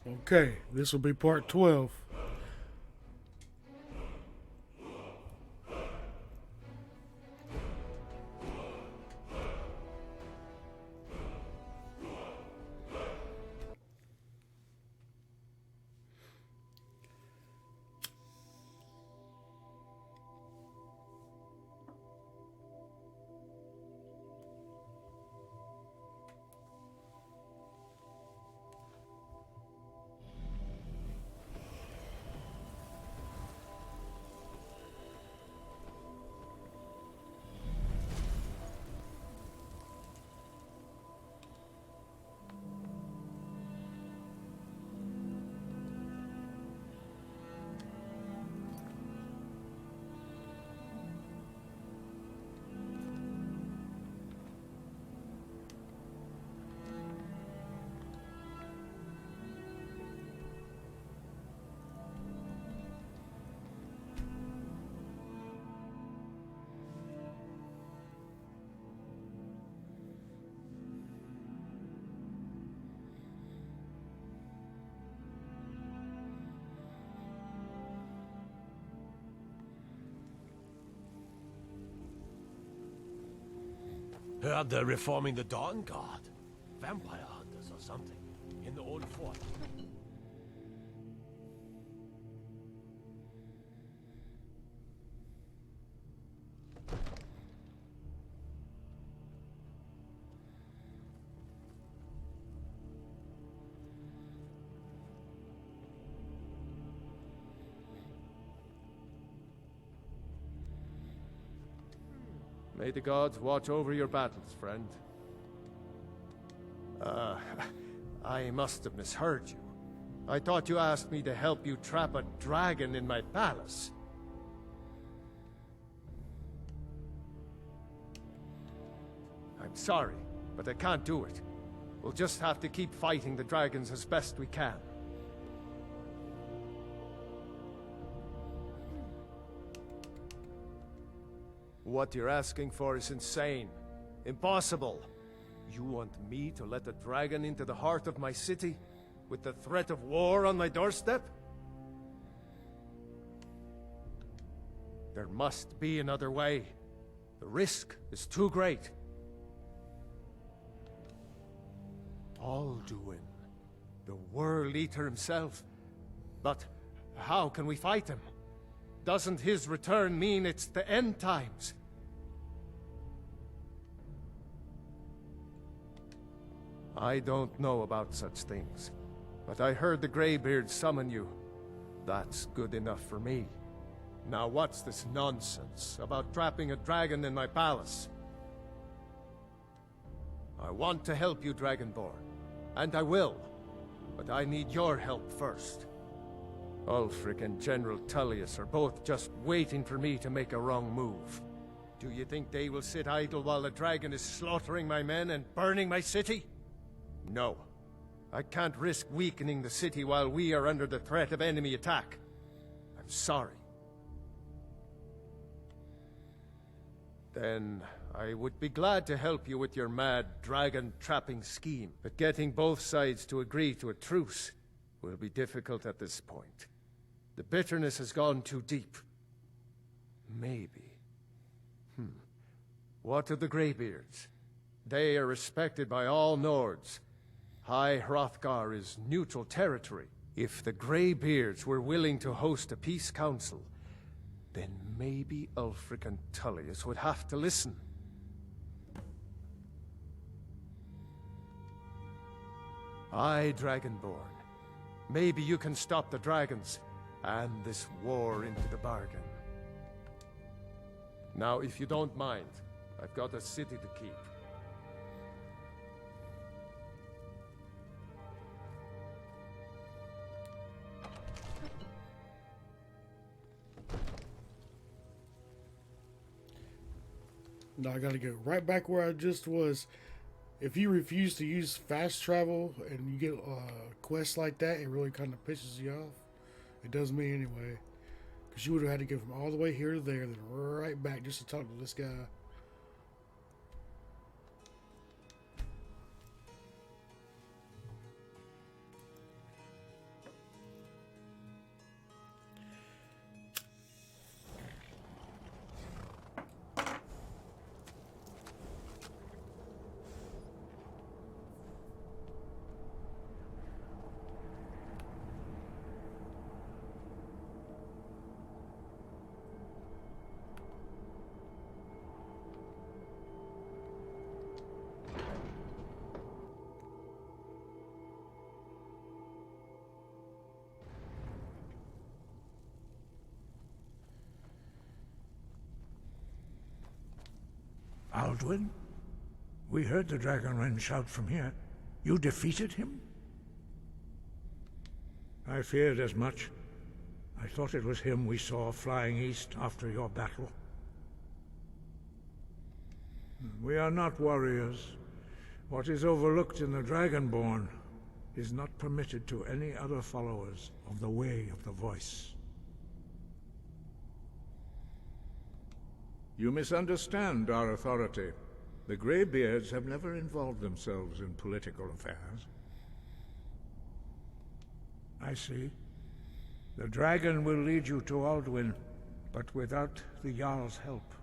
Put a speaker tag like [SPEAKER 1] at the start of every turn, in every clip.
[SPEAKER 1] Okay, this will be part 12.
[SPEAKER 2] Heard they're reforming the Dawn Guard. Vampire hunters or something. In the old fort.
[SPEAKER 3] May the gods watch over your battles, friend. I must have misheard you. I thought you asked me to help you trap a dragon in my palace. I'm sorry, but I can't do it. We'll just have to keep fighting the dragons as best we can. What you're asking for is insane. Impossible. You want me to let a dragon into the heart of my city? With the threat of war on my doorstep? There must be another way. The risk is too great. Alduin, the World Eater himself. But how can we fight him? Doesn't his return mean it's the end times? I don't know about such things, but I heard the Greybeard summon you. That's good enough for me. Now what's this nonsense about trapping a dragon in my palace? I want to help you, Dragonborn, and I will, but I need your help first. Ulfric and General Tullius are both just waiting for me to make a wrong move. Do you think they will sit idle while the dragon is slaughtering my men and burning my city? No. I can't risk weakening the city while we are under the threat of enemy attack. I'm sorry. Then I would be glad to help you with your mad dragon-trapping scheme, but getting both sides to agree to a truce will be difficult at this point. The bitterness has gone too deep. Maybe. What of the Greybeards? They are respected by all Nords. High Hrothgar is neutral territory. If the Greybeards were willing to host a peace council, then maybe Ulfric and Tullius would have to listen. Aye, Dragonborn. Maybe you can stop the dragons, and this war into the bargain. Now, if you don't mind, I've got a city to keep.
[SPEAKER 1] Now I gotta go right back where I just was. If you refuse to use fast travel and you get quests like that, it really kind of pisses you off. It does me anyway. Because you would have had to go from all the way here to there, then right back just to talk to this guy.
[SPEAKER 4] Alduin? We heard the Dragonrend shout from here. You defeated him? I feared as much. I thought it was him we saw flying east after your battle. We are not warriors. What is overlooked in the Dragonborn is not permitted to any other followers of the Way of the Voice. You misunderstand our authority. The Greybeards have never involved themselves in political affairs. I see. The dragon will lead you to Alduin, but without the Jarl's help.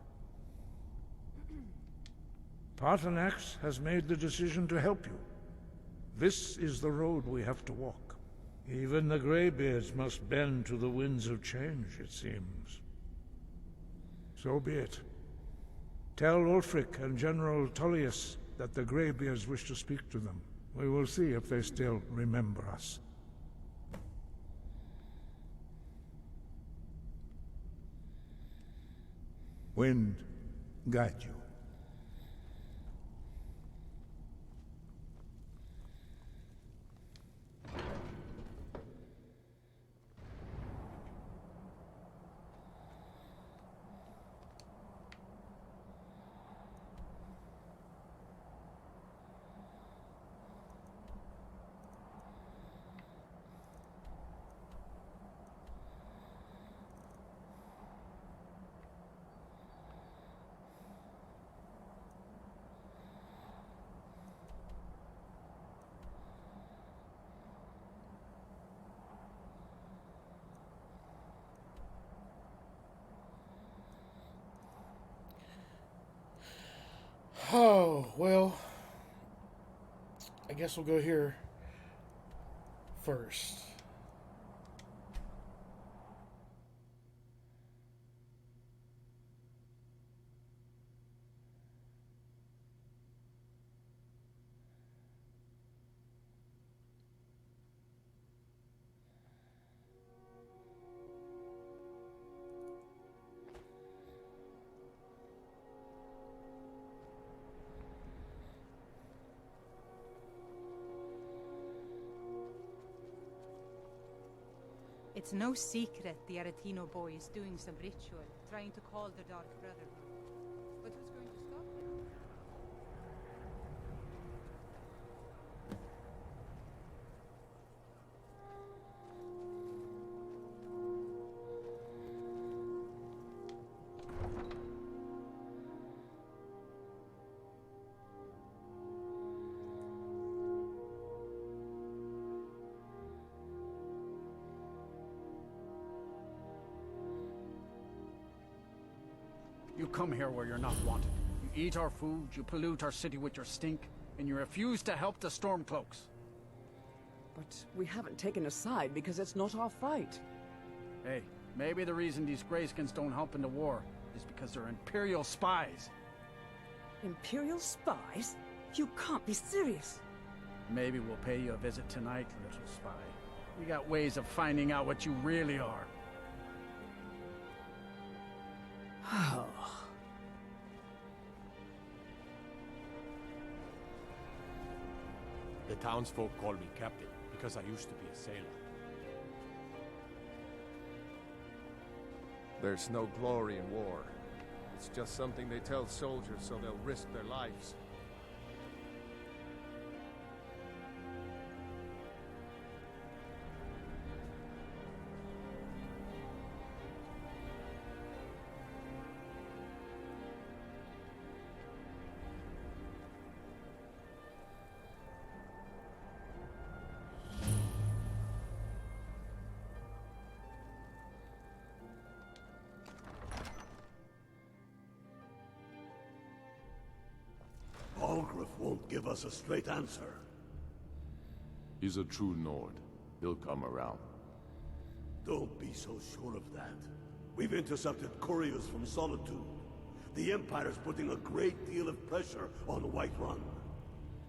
[SPEAKER 4] Paarthurnax has made the decision to help you. This is the road we have to walk. Even the Greybeards must bend to the winds of change, it seems. So be it. Tell Ulfric and General Tullius that the Greybeards wish to speak to them. We will see if they still remember us. Wind, guide you.
[SPEAKER 1] Oh, well, I guess we'll go here first.
[SPEAKER 5] It's no secret the Aretino boy is doing some ritual, trying to call the Dark Brotherhood. But who's going to stop him?
[SPEAKER 6] You come here where you're not wanted. You eat our food, you pollute our city with your stink, and you refuse to help the Stormcloaks.
[SPEAKER 7] But we haven't taken a side because it's not our fight.
[SPEAKER 6] Hey, maybe the reason these Greyskins don't help in the war is because they're Imperial spies.
[SPEAKER 7] Imperial spies? You can't be serious.
[SPEAKER 6] Maybe we'll pay you a visit tonight, little spy. We got ways of finding out what you really are.
[SPEAKER 7] Oh.
[SPEAKER 2] The townsfolk call me captain because I used to be a sailor.
[SPEAKER 3] There's no glory in war. It's just something they tell soldiers so they'll risk their lives.
[SPEAKER 8] Algrif won't give us a straight answer.
[SPEAKER 9] He's a true Nord. He'll come around.
[SPEAKER 8] Don't be so sure of that. We've intercepted couriers from Solitude. The Empire's putting a great deal of pressure on Whiterun.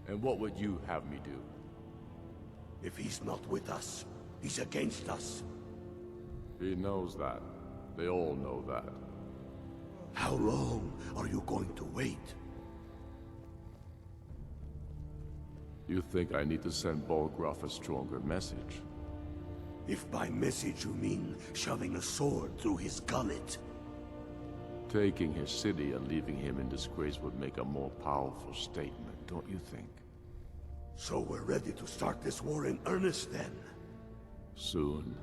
[SPEAKER 9] And what would you have me do?
[SPEAKER 8] If he's not with us, he's against us.
[SPEAKER 9] He knows that. They all know that.
[SPEAKER 8] How long are you going to wait?
[SPEAKER 9] You think I need to send Bolgraf a stronger message?
[SPEAKER 8] If by message you mean shoving a sword through his gullet.
[SPEAKER 9] Taking his city and leaving him in disgrace would make a more powerful statement, don't you think?
[SPEAKER 8] So we're ready to start this war in earnest then?
[SPEAKER 9] Soon.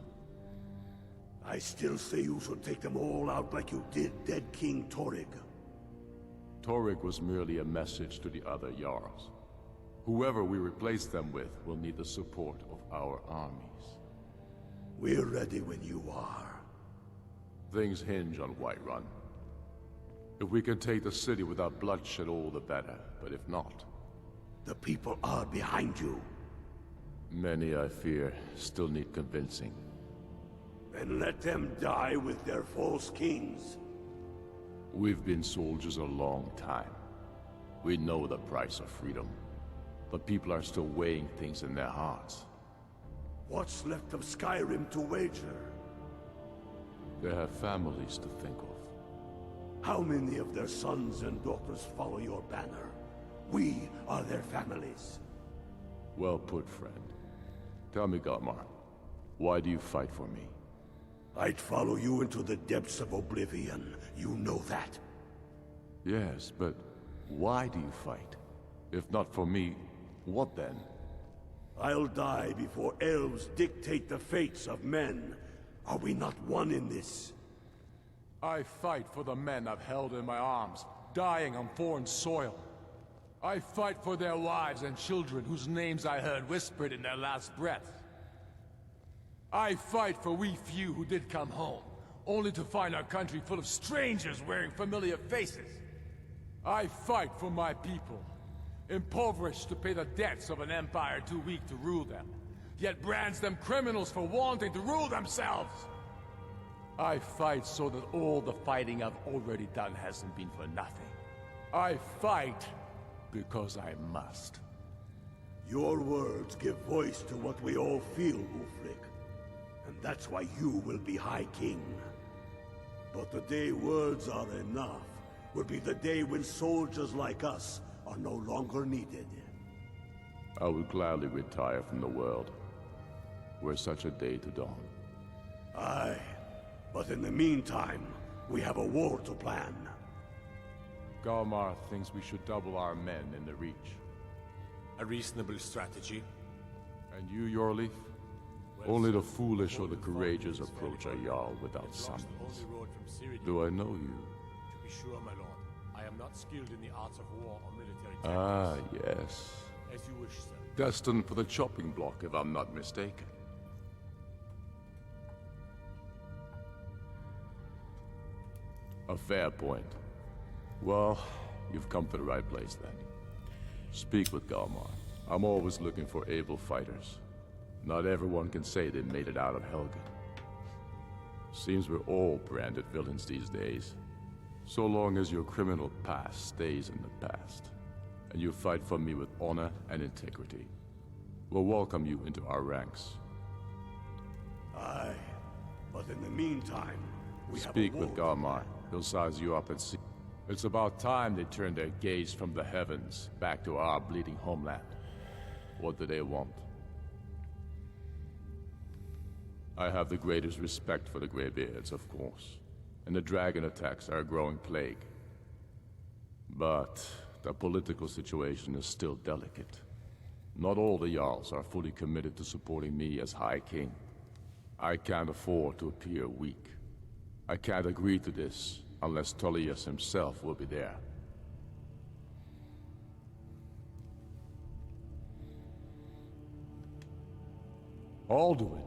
[SPEAKER 8] I still say you should take them all out like you did dead King Torrig.
[SPEAKER 9] Torrig was merely a message to the other Jarls. Whoever we replace them with will need the support of our armies.
[SPEAKER 8] We're ready when you are.
[SPEAKER 9] Things hinge on Whiterun. If we can take the city without bloodshed, all the better. But if not...
[SPEAKER 8] The people are behind you.
[SPEAKER 9] Many, I fear, still need convincing.
[SPEAKER 8] Then let them die with their false kings.
[SPEAKER 9] We've been soldiers a long time. We know the price of freedom. But people are still weighing things in their hearts.
[SPEAKER 8] What's left of Skyrim to wager?
[SPEAKER 9] They have families to think of.
[SPEAKER 8] How many of their sons and daughters follow your banner? We are their families.
[SPEAKER 9] Well put, friend. Tell me, Galmar, why do you fight for me?
[SPEAKER 8] I'd follow you into the depths of oblivion. You know that.
[SPEAKER 9] Yes, but why do you fight? If not for me, what then?
[SPEAKER 8] I'll die before elves dictate the fates of men. Are we not one in this?
[SPEAKER 9] I fight for the men I've held in my arms, dying on foreign soil. I fight for their wives and children whose names I heard whispered in their last breath. I fight for we few who did come home, only to find our country full of strangers wearing familiar faces. I fight for my people, impoverished to pay the debts of an empire too weak to rule them, yet brands them criminals for wanting to rule themselves. I fight so that all the fighting I've already done hasn't been for nothing. I fight because I must.
[SPEAKER 8] Your words give voice to what we all feel, Ulfric. And that's why you will be High King. But the day words are enough will be the day when soldiers like us are no longer needed.
[SPEAKER 9] I would gladly retire from the world, were such a day to dawn.
[SPEAKER 8] Aye, but in the meantime, we have a war to plan.
[SPEAKER 9] Galmar thinks we should double our men in the Reach.
[SPEAKER 2] A reasonable strategy.
[SPEAKER 9] And you, Yorleaf? Only the foolish or the courageous approach a Jarl without summons. Do I know you?
[SPEAKER 2] To be sure, my lord. I am not skilled in the arts of war or military
[SPEAKER 9] Ah,
[SPEAKER 2] tactics.
[SPEAKER 9] yes.
[SPEAKER 2] As you wish, sir.
[SPEAKER 9] Destined for the chopping block, if I'm not mistaken. A fair point. Well, you've come to the right place then. Speak with Galmar. I'm always looking for able fighters. Not everyone can say they made it out of Helgen. Seems we're all branded villains these days. So long as your criminal past stays in the past, and you fight for me with honor and integrity, we'll welcome you into our ranks.
[SPEAKER 8] Aye, but in the meantime, we
[SPEAKER 9] Speak
[SPEAKER 8] have a
[SPEAKER 9] with
[SPEAKER 8] war.
[SPEAKER 9] Galmar. He'll size you up and see. It's about time they turned their gaze from the heavens back to our bleeding homeland. What do they want? I have the greatest respect for the Greybeards, of course, and the dragon attacks are a growing plague. But the political situation is still delicate. Not all the Jarls are fully committed to supporting me as High King. I can't afford to appear weak. I can't agree to this unless Tullius himself will be there. Alduin,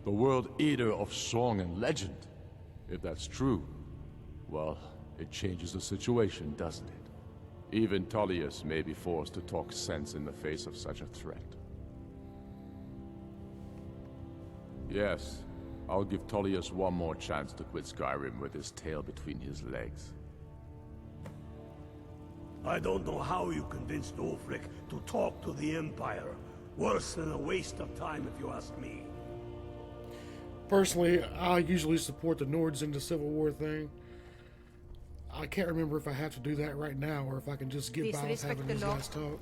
[SPEAKER 9] the world eater of song and legend. If that's true, well, it changes the situation, doesn't it? Even Tullius may be forced to talk sense in the face of such a threat. Yes, I'll give Tullius one more chance to quit Skyrim with his tail between his legs.
[SPEAKER 8] I don't know how you convinced Ulfric to talk to the Empire. Worse than a waste of time, if you ask me.
[SPEAKER 1] Personally, I usually support the Nords in the Civil War thing. I can't remember if I have to do that right now or if I can just get
[SPEAKER 5] Please
[SPEAKER 1] by with
[SPEAKER 5] respect
[SPEAKER 1] having
[SPEAKER 5] the
[SPEAKER 1] these
[SPEAKER 5] law.
[SPEAKER 1] guys talk.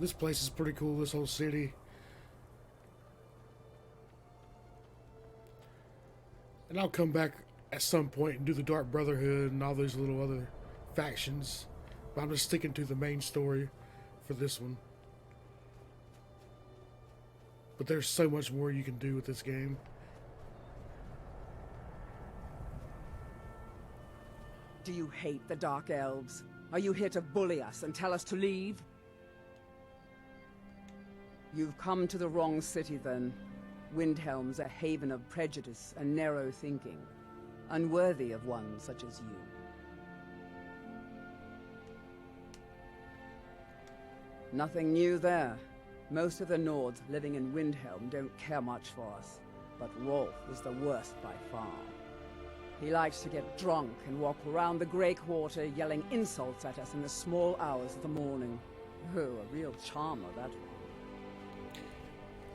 [SPEAKER 1] This place is pretty cool, this whole city. And I'll come back at some point and do the Dark Brotherhood and all those little other factions. But I'm just sticking to the main story for this one. But there's so much more you can do with this game.
[SPEAKER 7] Do you hate the Dark Elves? Are you here to bully us and tell us to leave? You've come to the wrong city, then. Windhelm's a haven of prejudice and narrow thinking, unworthy of one such as you. Nothing new there. Most of the Nords living in Windhelm don't care much for us, but Rolf is the worst by far. He likes to get drunk and walk around the Grey Quarter yelling insults at us in the small hours of the morning. Oh, a real charmer, that one.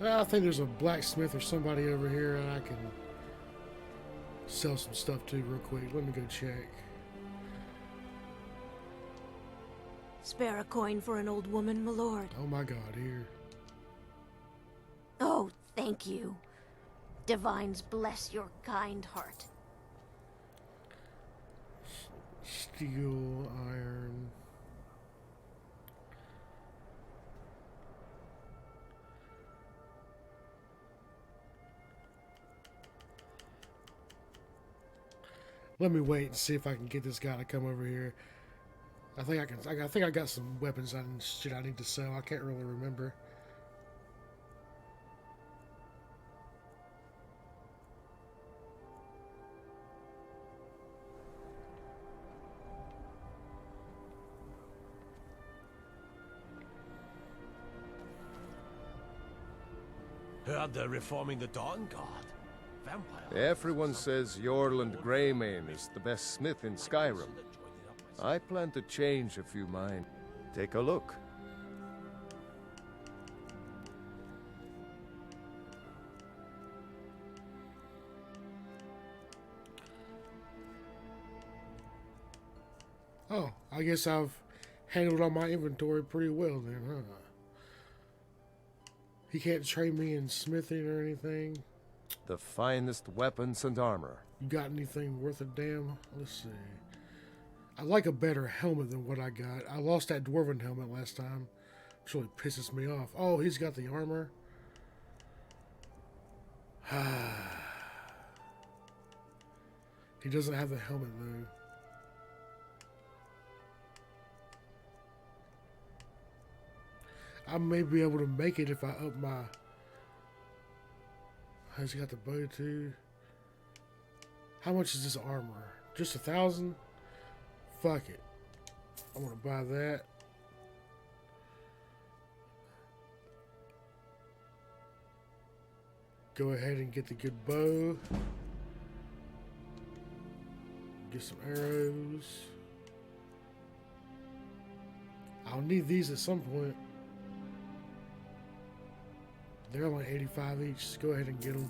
[SPEAKER 1] I think there's a blacksmith or somebody over here and I can sell some stuff to real quick. Let me go check.
[SPEAKER 10] Spare a coin for an old woman, my lord.
[SPEAKER 1] Oh my god, here.
[SPEAKER 10] Oh, thank you. Divines bless your kind heart.
[SPEAKER 1] Steel, iron. Let me wait and see if I can get this guy to come over here. I think I can. I think I got some weapons and shit I need to sell. I can't really remember.
[SPEAKER 2] Heard they're reforming the Dawn Guard. Vampire.
[SPEAKER 3] Everyone says Yorland Greymane is the best smith in Skyrim. I plan to change a few minds. Take a look.
[SPEAKER 1] Oh, I guess I've handled all my inventory pretty well then, huh? He can't train me in smithing or anything.
[SPEAKER 3] The finest weapons and armor.
[SPEAKER 1] You got anything worth a damn? Let's see. I like a better helmet than what I got. I lost that dwarven helmet last time, which really pisses me off. Oh, he's got the armor. He doesn't have the helmet though. I may be able to make it if I up my... Has he got the bow too? How much is this armor? Just 1,000? Fuck it. I want to buy that. Go ahead and get the good bow. Get some arrows. I'll need these at some point. They're only 85 each. Just go ahead and get them.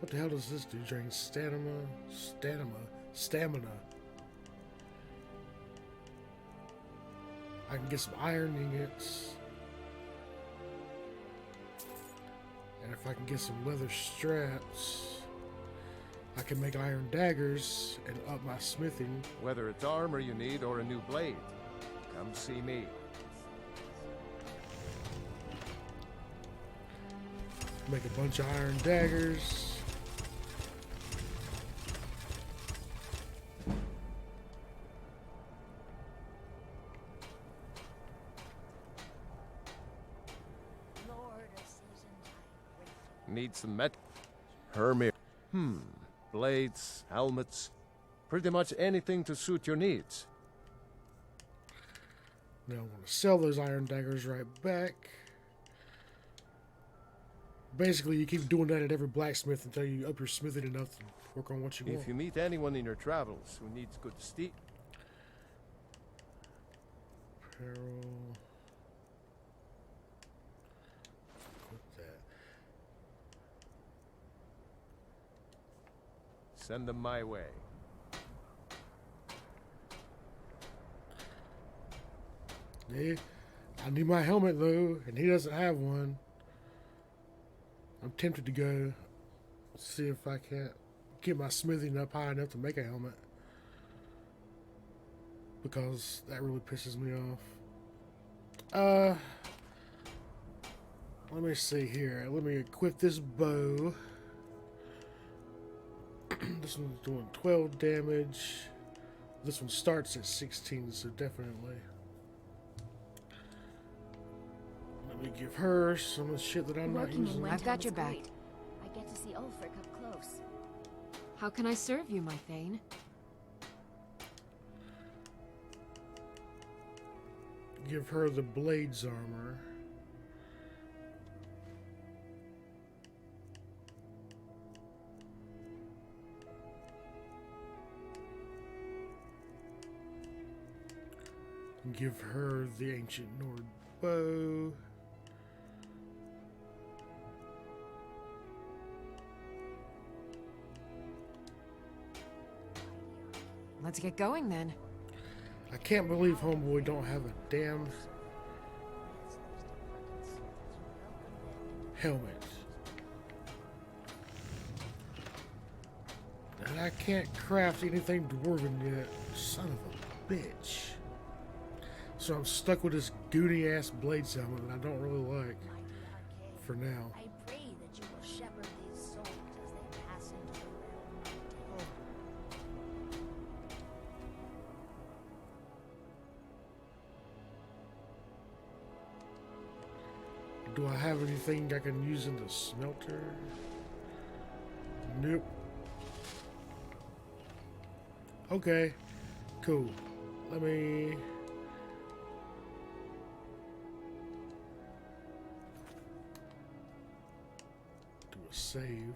[SPEAKER 1] What the hell does this do? Drain stamina. I can get some iron ingots. And if I can get some leather straps, I can make iron daggers and up my smithing.
[SPEAKER 3] Whether it's armor you need or a new blade, come see me.
[SPEAKER 1] Make a bunch of iron daggers.
[SPEAKER 3] Need some Hermir. Blades, helmets, pretty much anything to suit your needs.
[SPEAKER 1] Now I'm going to sell those iron daggers right back. Basically, you keep doing that at every blacksmith until you up your smithing enough to work on what you want.
[SPEAKER 3] If you meet anyone in your travels who needs good steed.
[SPEAKER 1] Apparel. Put that.
[SPEAKER 3] Send them my way.
[SPEAKER 1] Yeah, I need my helmet though, and he doesn't have one. I'm tempted to go see if I can't get my smithing up high enough to make a helmet, because that really pisses me off. Let me see here. Let me equip this bow. This one's doing 12 damage. This one starts at 16, so definitely. Let me give her some of the shit that I'm not using.
[SPEAKER 11] I've got your back.
[SPEAKER 10] I get to see Ulfric up close.
[SPEAKER 11] How can I serve you, my Thane?
[SPEAKER 1] Give her the blades armor. Give her the ancient Nord bow.
[SPEAKER 11] Let's get going then.
[SPEAKER 1] I can't believe Homeboy don't have a damn helmet. And I can't craft anything dwarven yet. Son of a bitch. So I'm stuck with this goody ass blades helmet that I don't really like for now.
[SPEAKER 10] I pray that you will shepherd these souls as they pass into the realm of death.
[SPEAKER 1] Do I have anything I can use in the smelter? Nope. Okay, cool. Let me... do a save.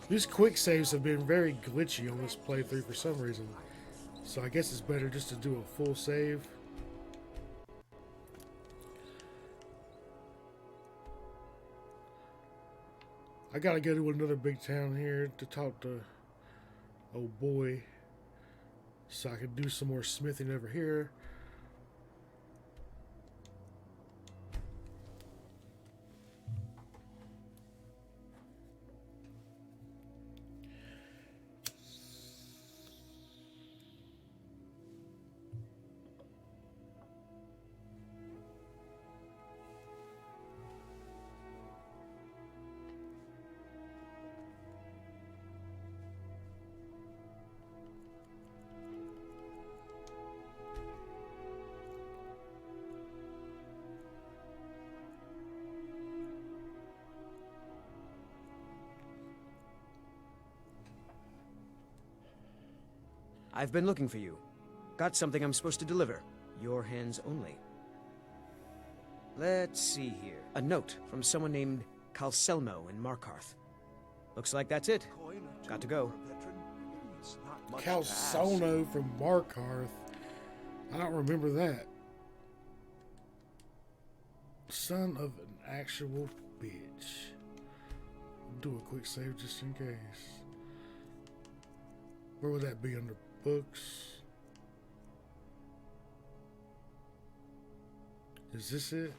[SPEAKER 1] These quick saves have been very glitchy on this playthrough for some reason. So I guess it's better just to do a full save. I gotta go to another big town here to talk to old boy, so I can do some more smithing over here.
[SPEAKER 12] I've been looking for you. Got something I'm supposed to deliver. Your hands only. Let's see here. A note from someone named Calselmo in Markarth. Looks like that's it. Got to go.
[SPEAKER 1] Calsono from Markarth. I don't remember that. Son of an actual bitch. Do a quick save just in case. Where would that be? Under books? Is this it?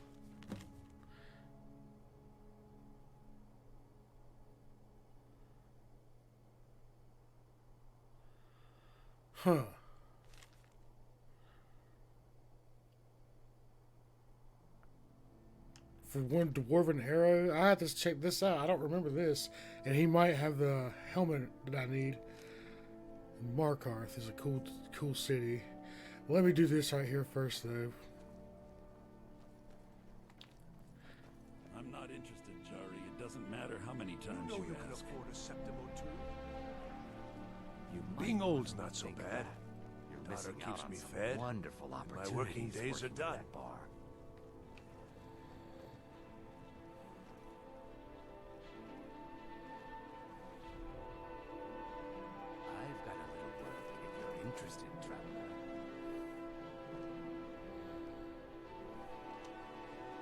[SPEAKER 1] Huh. For one dwarven arrow, I have to check this out. I don't remember this. And he might have the helmet that I need. Markarth is a cool city. Well, let me do this right here first, though.
[SPEAKER 13] I'm not interested, Jari. It doesn't matter how many times you can afford a septimo too.
[SPEAKER 2] Being old's not so bad. Your daughter keeps me fed.
[SPEAKER 14] Wonderful opportunities.
[SPEAKER 2] My working days are done.
[SPEAKER 14] I've got a little work if you're interested, traveler.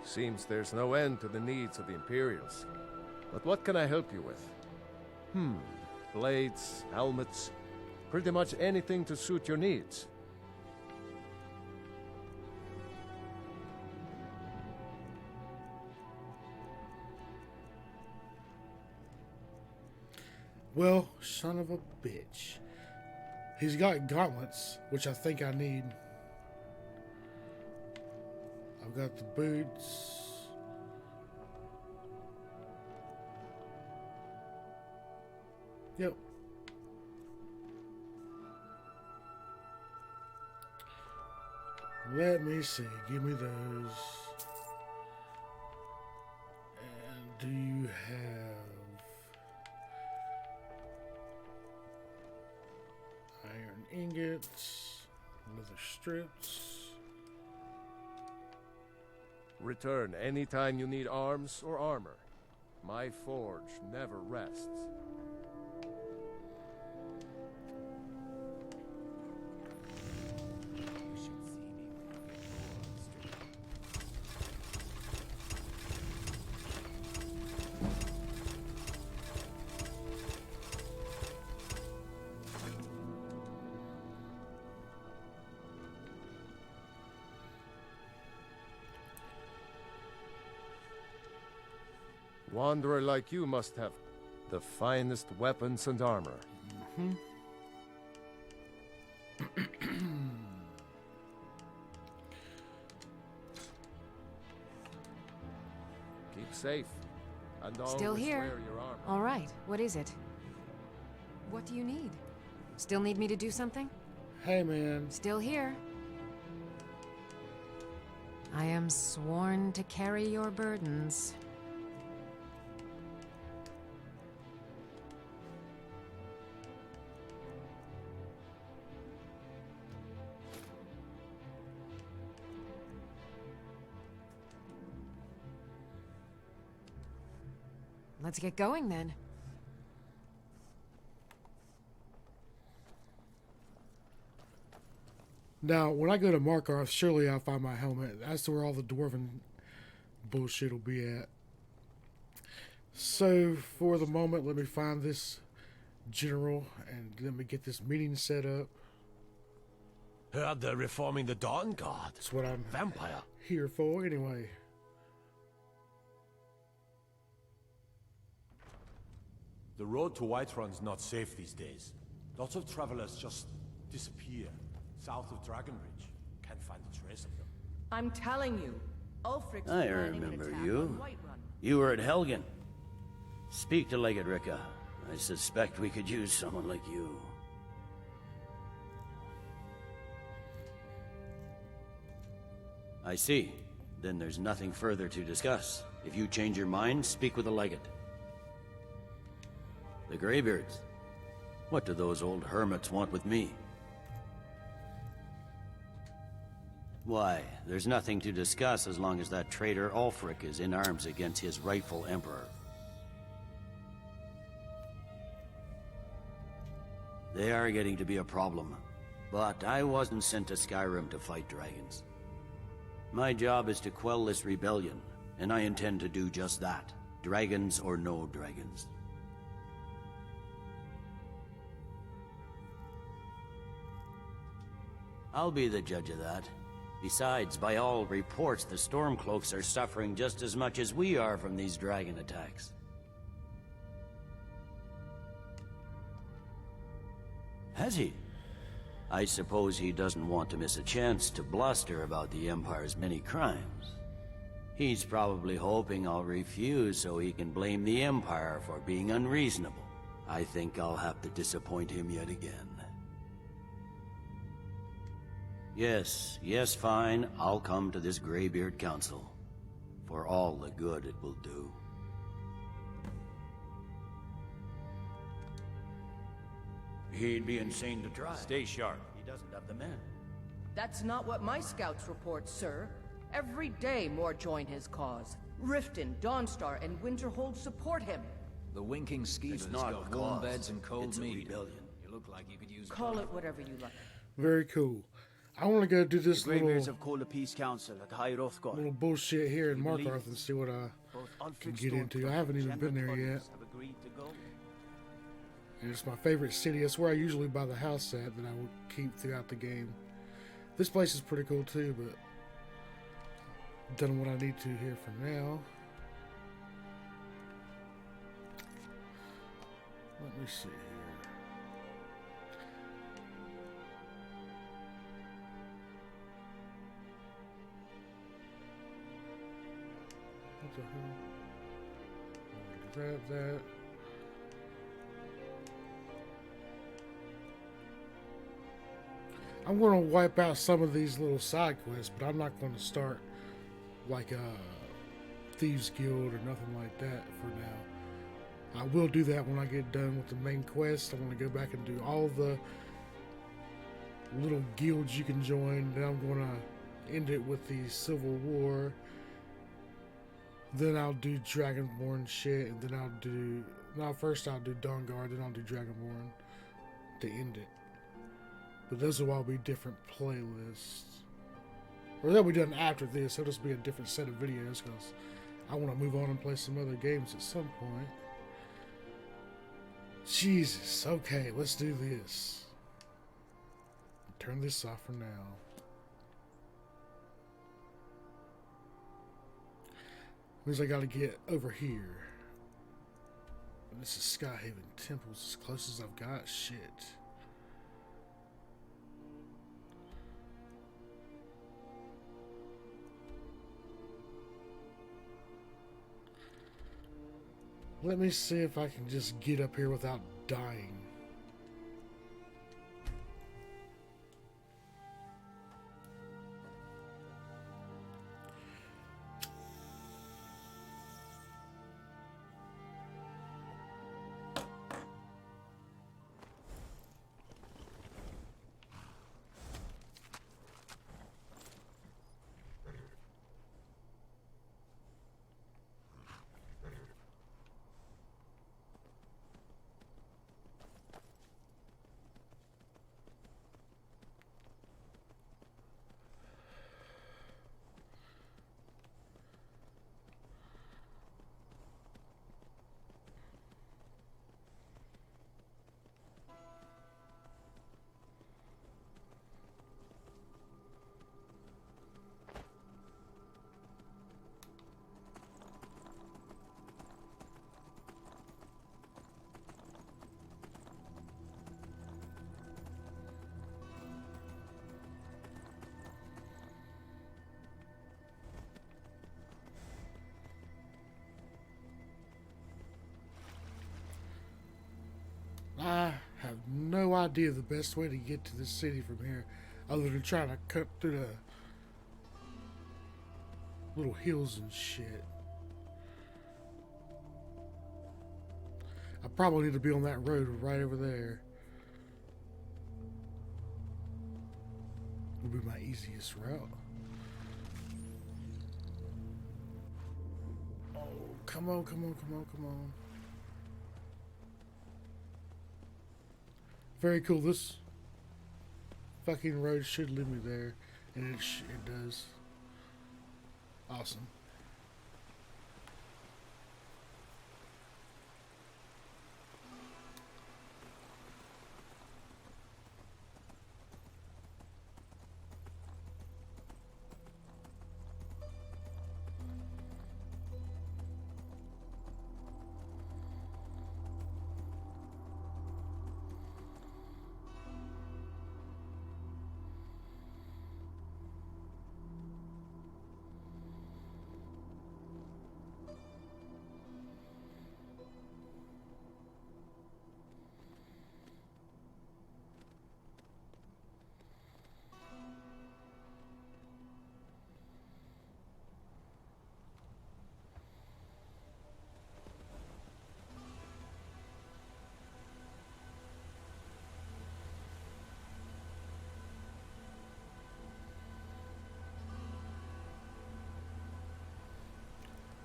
[SPEAKER 3] Seems there's no end to the needs of the Imperials. But what can I help you with? Blades, helmets, pretty much anything to suit your needs.
[SPEAKER 1] Well, son of a bitch. He's got gauntlets, which I think I need. I've got the boots. Yep. Let me see. Give me those. And do you have iron ingots, leather strips?
[SPEAKER 3] Return anytime you need arms or armor. My forge never rests. Wanderer like you must have the finest weapons and armor.
[SPEAKER 1] Mm-hmm.
[SPEAKER 3] Keep safe. And
[SPEAKER 11] Still
[SPEAKER 3] always
[SPEAKER 11] here.
[SPEAKER 3] wear your armor.
[SPEAKER 11] All right, what is it? What do you need? Still need me to do something?
[SPEAKER 1] Hey, man.
[SPEAKER 11] Still here. I am sworn to carry your burdens. Let's get going then.
[SPEAKER 1] Now, when I go to Markarth, surely I'll find my helmet. That's where all the dwarven bullshit will be at. So, for the moment, let me find this general and let me get this meeting set up.
[SPEAKER 2] Heard they're reforming the Dawn Guard.
[SPEAKER 1] That's what I'm
[SPEAKER 2] Vampire.
[SPEAKER 1] here for, anyway.
[SPEAKER 2] The road to Whiterun's not safe these days. Lots of travelers just disappear south of Dragonbridge. Can't find a trace of them.
[SPEAKER 15] I'm telling you, Ulfric's
[SPEAKER 16] I
[SPEAKER 15] planning an
[SPEAKER 16] remember
[SPEAKER 15] attack
[SPEAKER 16] you.
[SPEAKER 15] on Whiterun.
[SPEAKER 16] You were at Helgen. Speak to Legate Ricka. I suspect we could use someone like you. I see. Then there's nothing further to discuss. If you change your mind, speak with the Legate. The Greybeards. What do those old hermits want with me? Why, there's nothing to discuss as long as that traitor Ulfric is in arms against his rightful emperor. They are getting to be a problem. But I wasn't sent to Skyrim to fight dragons. My job is to quell this rebellion, and I intend to do just that. Dragons or no dragons. I'll be the judge of that. Besides, by all reports, the Stormcloaks are suffering just as much as we are from these dragon attacks. Has he? I suppose he doesn't want to miss a chance to bluster about the Empire's many crimes. He's probably hoping I'll refuse so he can blame the Empire for being unreasonable. I think I'll have to disappoint him yet again. Yes, fine. I'll come to this Greybeard Council. For all the good it will do. He'd be insane to try.
[SPEAKER 14] Stay sharp.
[SPEAKER 16] He doesn't have the men.
[SPEAKER 15] That's not what my scouts report, sir. Every day more join his cause. Riften, Dawnstar, and Winterhold support him.
[SPEAKER 14] The winking skeevers
[SPEAKER 16] not
[SPEAKER 14] got
[SPEAKER 16] a
[SPEAKER 14] warm
[SPEAKER 16] cause.
[SPEAKER 14] beds and cold
[SPEAKER 16] It's a
[SPEAKER 14] meat.
[SPEAKER 16] rebellion.
[SPEAKER 14] You look like you could use
[SPEAKER 15] Call
[SPEAKER 14] both.
[SPEAKER 15] it whatever you like.
[SPEAKER 1] Very cool. I want to go do this
[SPEAKER 17] Greybeards
[SPEAKER 1] little
[SPEAKER 17] have called a peace council at High Hrothgar.
[SPEAKER 1] bullshit here in Markarth and see what I can get into. I haven't even been there yet. And it's my favorite city. That's where I usually buy the house at that I will keep throughout the game. This place is pretty cool too, but I've done what I need to here for now. Let me see here. What the hell? That. I'm going to wipe out some of these little side quests, but I'm not going to start like a Thieves Guild or nothing like that for now. I will do that when I get done with the main quest. I want to go back and do all the little guilds you can join. Then I'm going to end it with the Civil War. Then I'll do Dragonborn shit, and then I'll do... No, first I'll do Dawnguard, then I'll do Dragonborn to end it. But those will all be different playlists. Or they'll be done after this. It'll just be a different set of videos because I want to move on and play some other games at some point. Jesus. Okay, let's do this. Turn this off for now. Means I gotta get over here. This is Skyhaven Temples, as close as I've got. Shit. Let me see if I can just get up here without dying. I have no idea the best way to get to this city from here other than trying to cut through the little hills and shit. I probably need to be on that road right over there. Would be my easiest route. Oh, come on, come on, come on, come on. Very cool. This fucking road should lead me there, and it does. Awesome.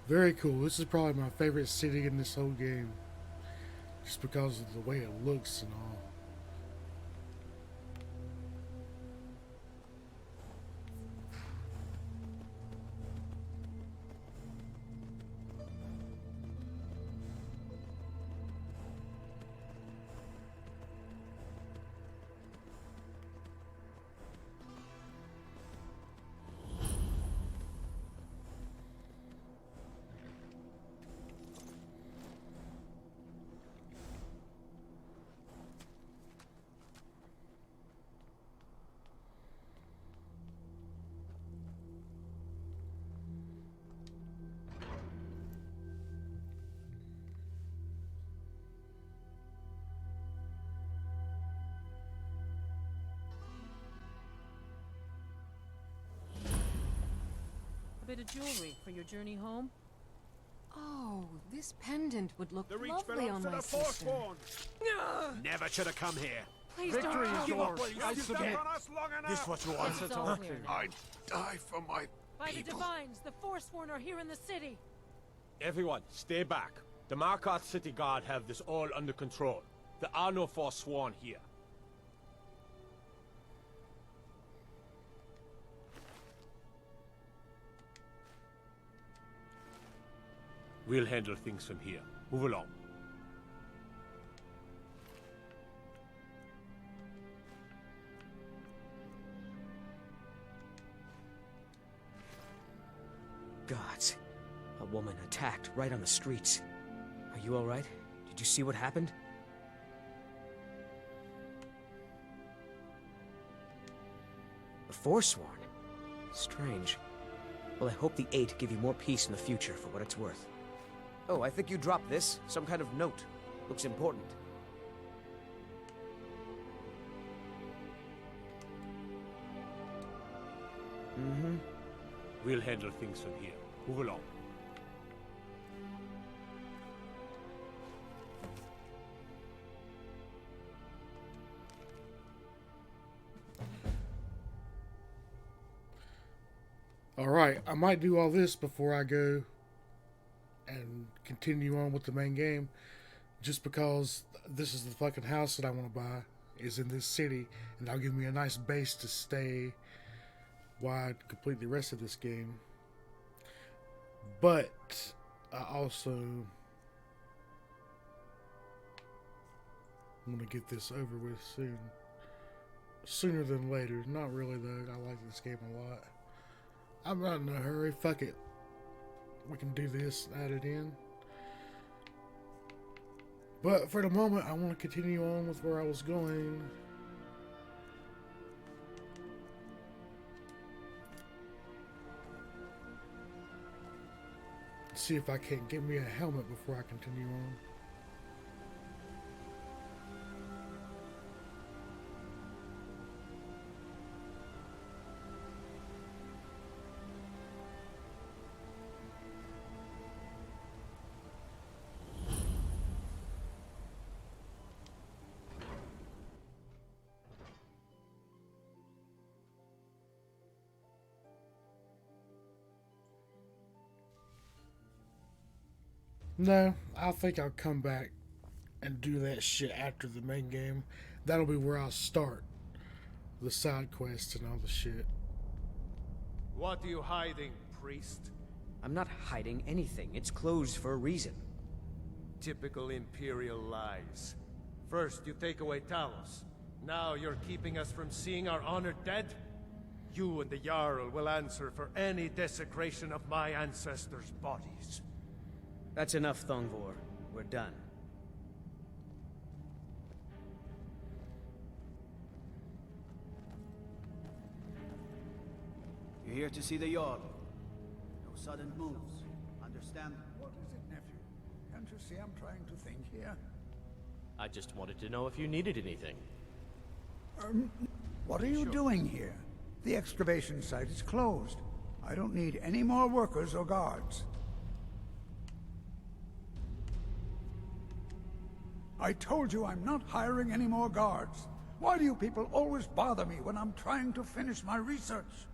[SPEAKER 1] Very cool. This is probably my favorite city in this whole game. Just because of the way it looks and all.
[SPEAKER 18] bit of jewelry for your journey home?
[SPEAKER 11] Oh, this pendant would look
[SPEAKER 19] The reach
[SPEAKER 11] lovely on
[SPEAKER 19] belongs to
[SPEAKER 11] my
[SPEAKER 19] the
[SPEAKER 11] sister.
[SPEAKER 19] Forsworn.
[SPEAKER 14] Never should have come here.
[SPEAKER 11] Please
[SPEAKER 6] Victory
[SPEAKER 11] don't
[SPEAKER 6] is
[SPEAKER 11] kill
[SPEAKER 6] yours. I
[SPEAKER 19] You've
[SPEAKER 6] submit.
[SPEAKER 19] done us long enough.
[SPEAKER 2] This what you want?
[SPEAKER 18] It's all clear now.
[SPEAKER 19] I'd die for my
[SPEAKER 18] By the
[SPEAKER 19] people.
[SPEAKER 18] Divines, the Forsworn are here in the city.
[SPEAKER 2] Everyone, stay back. The Markarth City Guard have this all under control. There are no Forsworn here. We'll handle things from here. Move along.
[SPEAKER 12] Gods. A woman attacked right on the streets. Are you alright? Did you see what happened? The Forsworn? Strange. Well, I hope the Eight give you more peace in the future for what it's worth. Oh, I think you dropped this. Some kind of note. Looks important.
[SPEAKER 2] Mm-hmm. We'll handle things from here. Move along.
[SPEAKER 1] Alright, I might do all this before I go and continue on with the main game. Just because this is the fucking house that I want to buy is in this city. And that'll give me a nice base to stay while I complete the rest of this game. But I also want to get this over with soon. Sooner than later. Not really though. I like this game a lot. I'm not in a hurry. Fuck it. We can do this, add it in. But for the moment, I want to continue on with where I was going. See if I can't get me a helmet before I continue on. No, I think I'll come back and do that shit after the main game. That'll be where I'll start the side quests and all the shit.
[SPEAKER 3] What are you hiding, priest?
[SPEAKER 12] I'm not hiding anything. It's closed for a reason.
[SPEAKER 3] Typical Imperial lies. First you take away Talos. Now you're keeping us from seeing our honored dead? You and the Jarl will answer for any desecration of my ancestors' bodies.
[SPEAKER 12] That's enough, Thongvor. We're done.
[SPEAKER 17] You're here to see the Jarl. No sudden moves. Understand?
[SPEAKER 20] What is it, nephew? Can't you see I'm trying to think here?
[SPEAKER 21] I just wanted to know if you needed anything.
[SPEAKER 20] What are you doing here? The excavation site is closed. I don't need any more workers or guards. I told you I'm not hiring any more guards. Why do you people always bother me when I'm trying to finish my research?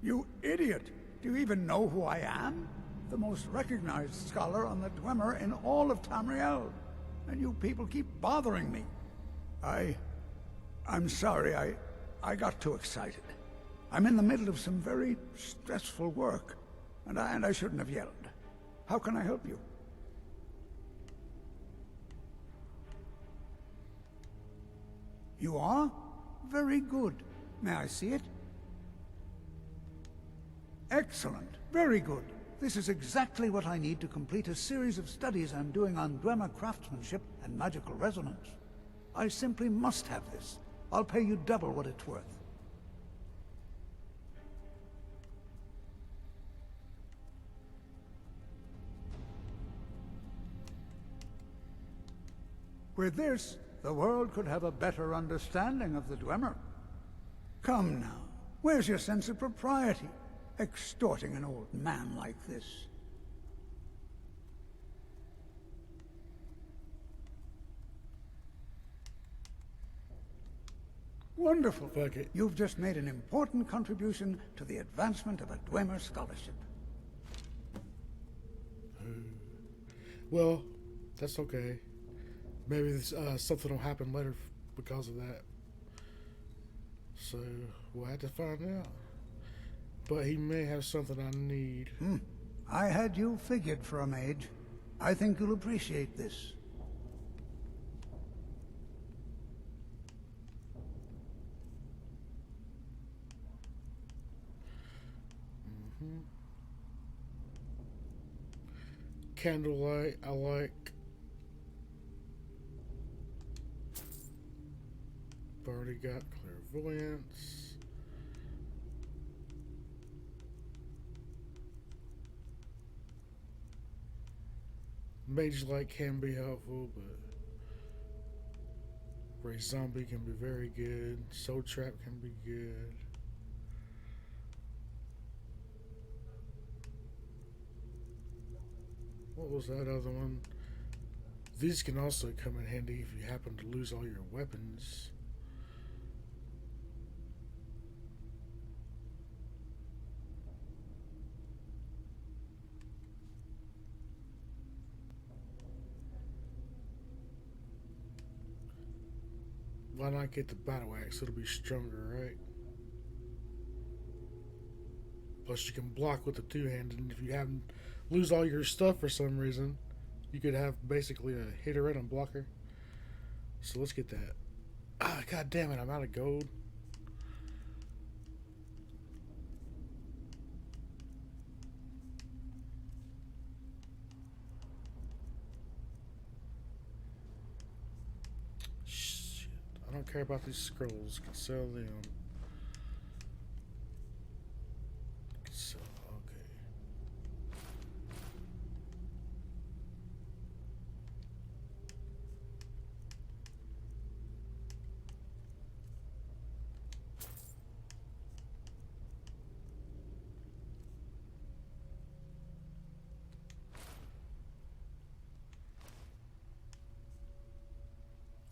[SPEAKER 20] You idiot! Do you even know who I am? The most recognized scholar on the Dwemer in all of Tamriel. And you people keep bothering me. I'm sorry, I got too excited. I'm in the middle of some very stressful work, and I shouldn't have yelled. How can I help you? You are? Very good. May I see it? Excellent. Very good. This is exactly what I need to complete a series of studies I'm doing on Dwemer craftsmanship and magical resonance. I simply must have this. I'll pay you double what it's worth. With this, the world could have a better understanding of the Dwemer. Come now, where's your sense of propriety? extorting an old man like this. Wonderful.
[SPEAKER 1] Fuck it.
[SPEAKER 20] You've just made an important contribution to the advancement of a Dwemer scholarship.
[SPEAKER 1] Well, that's okay. Maybe this, something will happen later because of that. So, we'll have to find out. But he may have something I need.
[SPEAKER 20] I had you figured for a mage. I think you'll appreciate this.
[SPEAKER 1] Candlelight, I like. I've already got clairvoyance. Mage Light can be helpful, but Ray Zombie can be very good. Soul Trap can be good. What was that other one? These can also come in handy if you happen to lose all your weapons. Why not get the battle axe? It'll be stronger, right? Plus you can block with the two-handed, and if you haven't lose all your stuff for some reason, you could have basically a hitter and a blocker. So let's get that. Ah, god damn it, I'm out of gold. Shit, I don't care about these scrolls. Can sell them. Can sell, okay.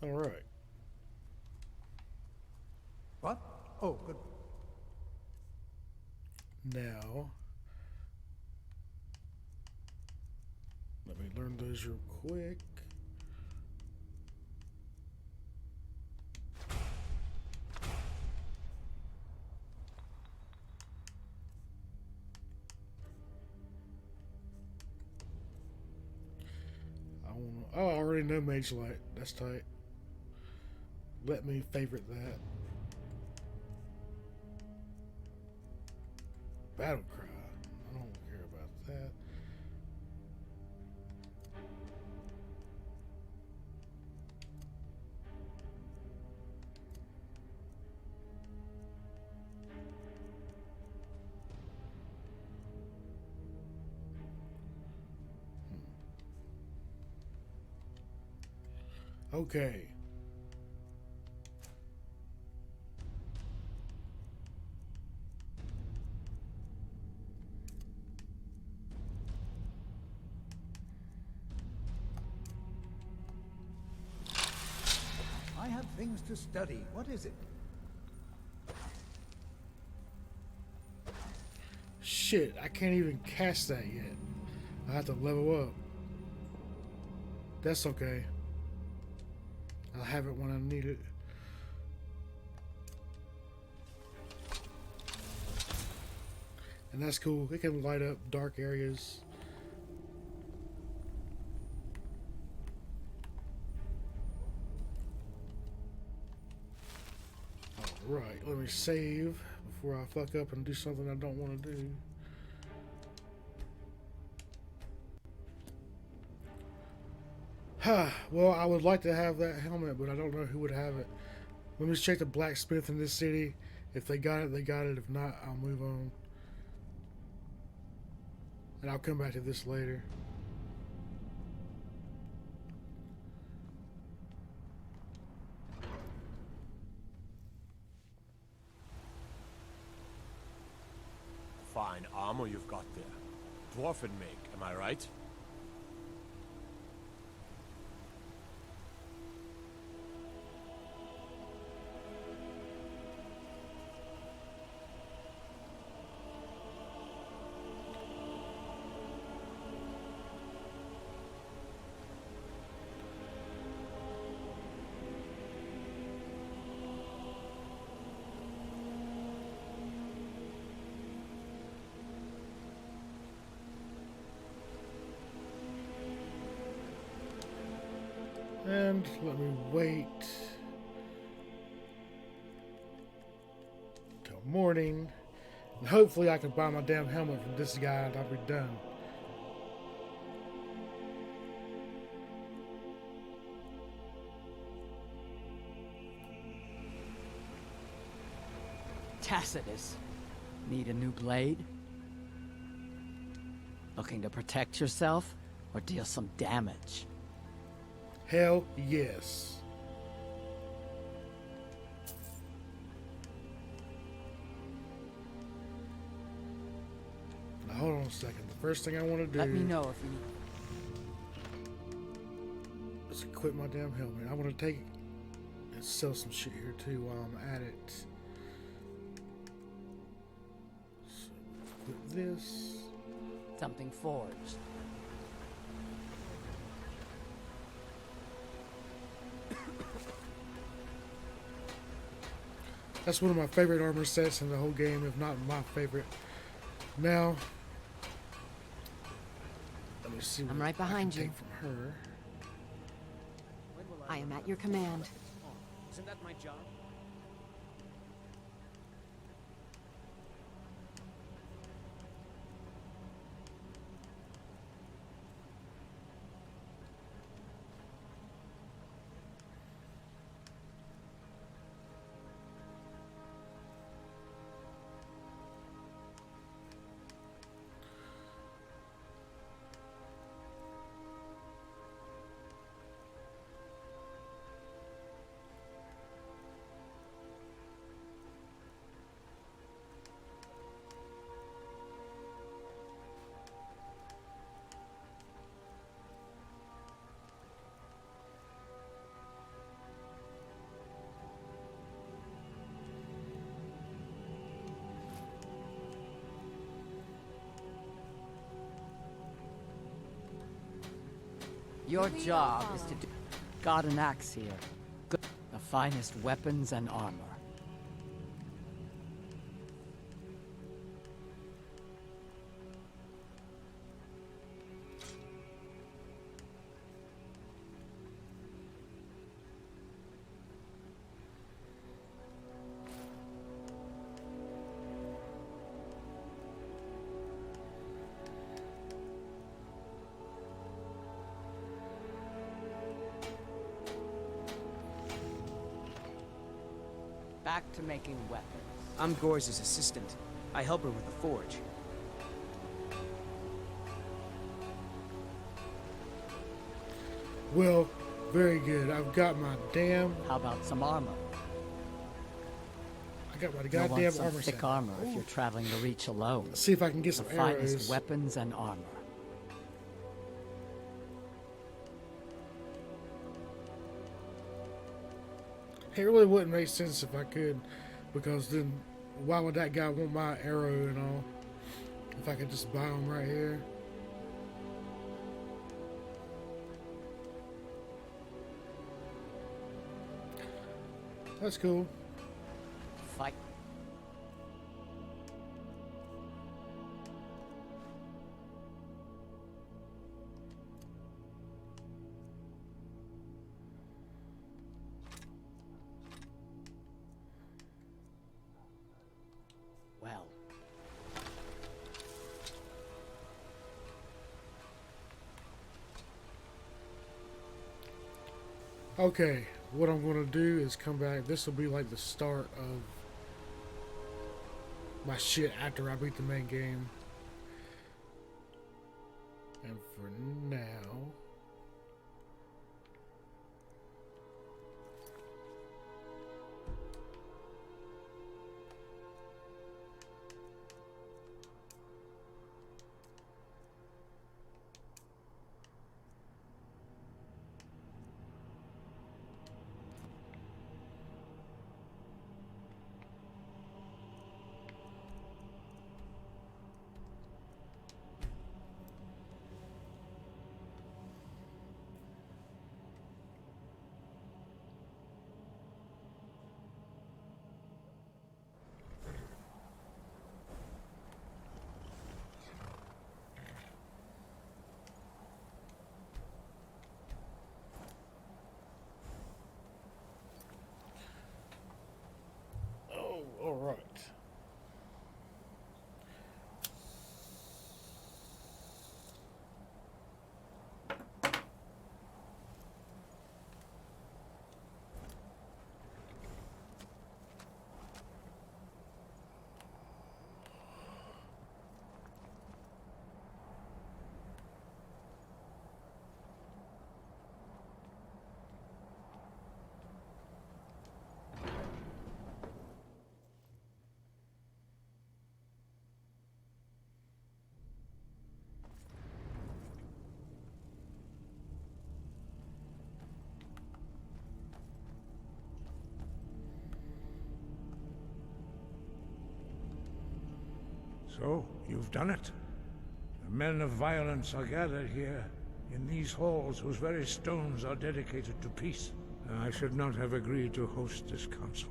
[SPEAKER 1] All right.
[SPEAKER 20] What? Oh, good.
[SPEAKER 1] Now, let me learn those real quick. Oh, I already know Mage Light. That's tight. Let me favorite that. Battle Cry. I don't care about that. Okay.
[SPEAKER 20] I have things to study. What is it?
[SPEAKER 1] Shit, I can't even cast that yet. I have to level up. That's okay. I'll have it when I need it. And that's cool. It can light up dark areas. Alright, let me save before I fuck up and do something I don't want to do. Well, I would like to have that helmet, but I don't know who would have it. Let me check the blacksmith in this city. If they got it, they got it. If not, I'll move on. And I'll come back to this later.
[SPEAKER 2] Fine. fine armor you've got there. Dwarfen make, am I right?
[SPEAKER 1] And let me wait till morning. And hopefully I can buy my damn helmet from this guy and I'll be done.
[SPEAKER 4] Tacitus. Need a new blade? Looking to protect yourself or deal some damage?
[SPEAKER 1] Hell yes. Now hold on a second. The first thing I want to do.
[SPEAKER 4] Let me know if you need.
[SPEAKER 1] Let's equip my damn helmet. I want to take and sell some shit here too while I'm at it. So equip this.
[SPEAKER 4] Something forged.
[SPEAKER 1] That's one of my favorite armor sets in the whole game, if not my favorite. Now, let me see what
[SPEAKER 11] I'm right behind you.
[SPEAKER 1] take from her.
[SPEAKER 11] I am at your command.
[SPEAKER 12] Isn't that my job?
[SPEAKER 4] Your job is to do. Got an axe here. Good. The finest weapons and armor. Back to making weapons.
[SPEAKER 12] I'm Gore's assistant. I help her with the forge.
[SPEAKER 1] Well, very good. I've got my damn.
[SPEAKER 4] How about some armor?
[SPEAKER 1] I got my
[SPEAKER 4] You'll
[SPEAKER 1] goddamn
[SPEAKER 4] want some
[SPEAKER 1] armor
[SPEAKER 4] thick
[SPEAKER 1] set.
[SPEAKER 4] armor if you're traveling the Reach alone.
[SPEAKER 1] Let's see if I can get some
[SPEAKER 4] the finest
[SPEAKER 1] arrows.
[SPEAKER 4] weapons and armor.
[SPEAKER 1] It really wouldn't make sense if I could, because then why would that guy want my arrow and all? If I could just buy them right here. That's cool.
[SPEAKER 4] Fight. Well.
[SPEAKER 1] Okay, what I'm going to do is come back. This will be like the start of my shit after I beat the main game. And for now...
[SPEAKER 20] So, you've done it. The men of violence are gathered here, in these halls whose very stones are dedicated to peace. I should not have agreed to host this council.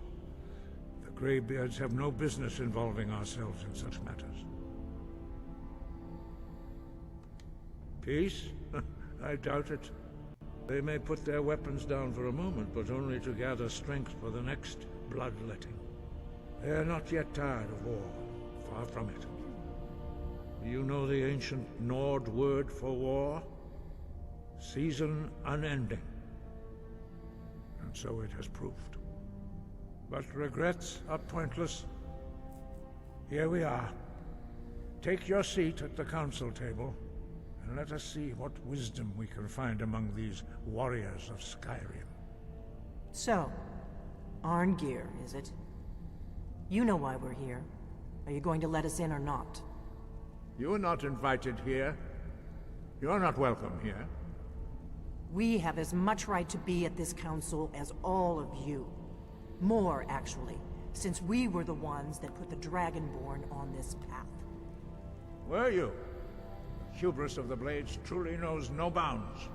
[SPEAKER 20] The Greybeards have no business involving ourselves in such matters. Peace? I doubt it. They may put their weapons down for a moment, but only to gather strength for the next bloodletting. They are not yet tired of war. Far from it. Do you know the ancient Nord word for war? Season unending. And so it has proved. But regrets are pointless. Here we are. Take your seat at the council table, and let us see what wisdom we can find among these warriors of Skyrim.
[SPEAKER 9] So, Arngeir, is it? You know why we're here. Are you going to let us in or not?
[SPEAKER 20] You are not invited here. You are not welcome here.
[SPEAKER 9] We have as much right to be at this council as all of you. More, actually, since we were the ones that put the Dragonborn on this path.
[SPEAKER 20] Were you? The hubris of the Blades truly knows no bounds.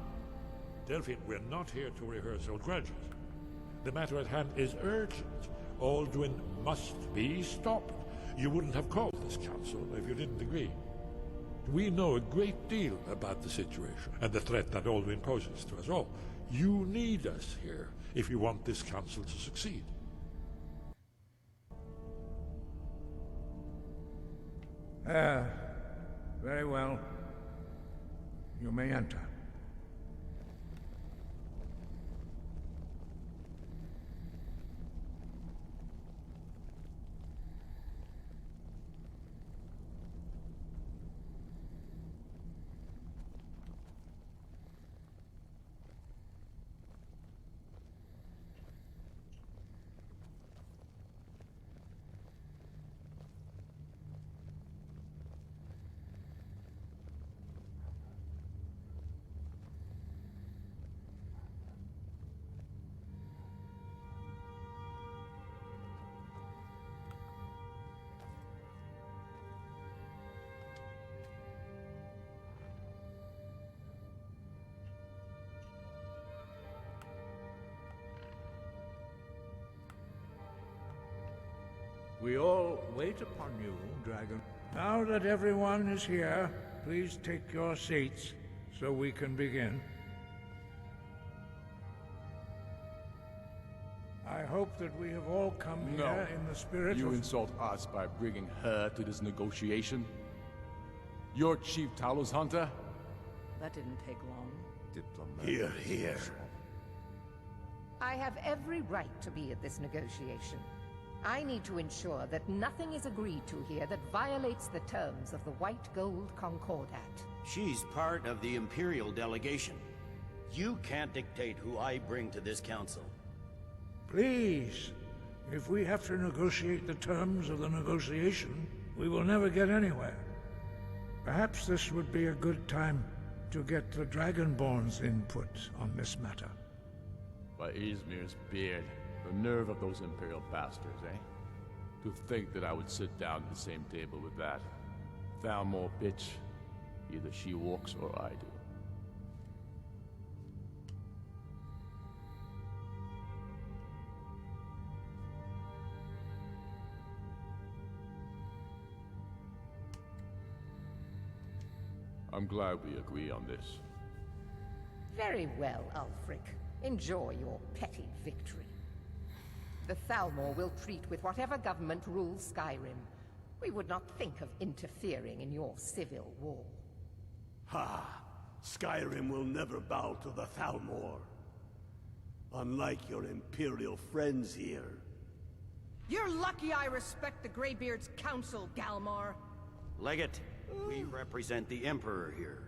[SPEAKER 22] Delphine, we're not here to rehearse old grudges. The matter at hand is urgent. Alduin must be stopped. You wouldn't have called this council if you didn't agree. We know a great deal about the situation and the threat that Alduin poses to us all. You need us here if you want this council to succeed.
[SPEAKER 20] Very well. You may enter. We all wait upon you, Dragon. Now that everyone is here, please take your seats so we can begin. I hope that we have all come here in the spirit
[SPEAKER 23] You
[SPEAKER 20] of...
[SPEAKER 23] insult us by bringing her to this negotiation? You're Chief Talos Hunter?
[SPEAKER 15] That didn't take long.
[SPEAKER 8] Here, here.
[SPEAKER 24] I have every right to be at this negotiation. I need to ensure that nothing is agreed to here that violates the terms of the White Gold Concordat.
[SPEAKER 16] She's part of the Imperial delegation. You can't dictate who I bring to this council.
[SPEAKER 20] Please, if we have to negotiate the terms of the negotiation, we will never get anywhere. Perhaps this would be a good time to get the Dragonborn's input on this matter.
[SPEAKER 23] By Izmir's beard, the nerve of those Imperial bastards, eh? To think that I would sit down at the same table with that Thalmor bitch. Either she walks or I do. I'm glad we agree on this.
[SPEAKER 24] Very well, Ulfric. Enjoy your petty victory. The Thalmor will treat with whatever government rules Skyrim. We would not think of interfering in your civil war.
[SPEAKER 8] Ha! Skyrim will never bow to the Thalmor. Unlike your Imperial friends here.
[SPEAKER 15] You're lucky I respect the Greybeard's counsel, Galmar.
[SPEAKER 16] Legate, we represent the Emperor here.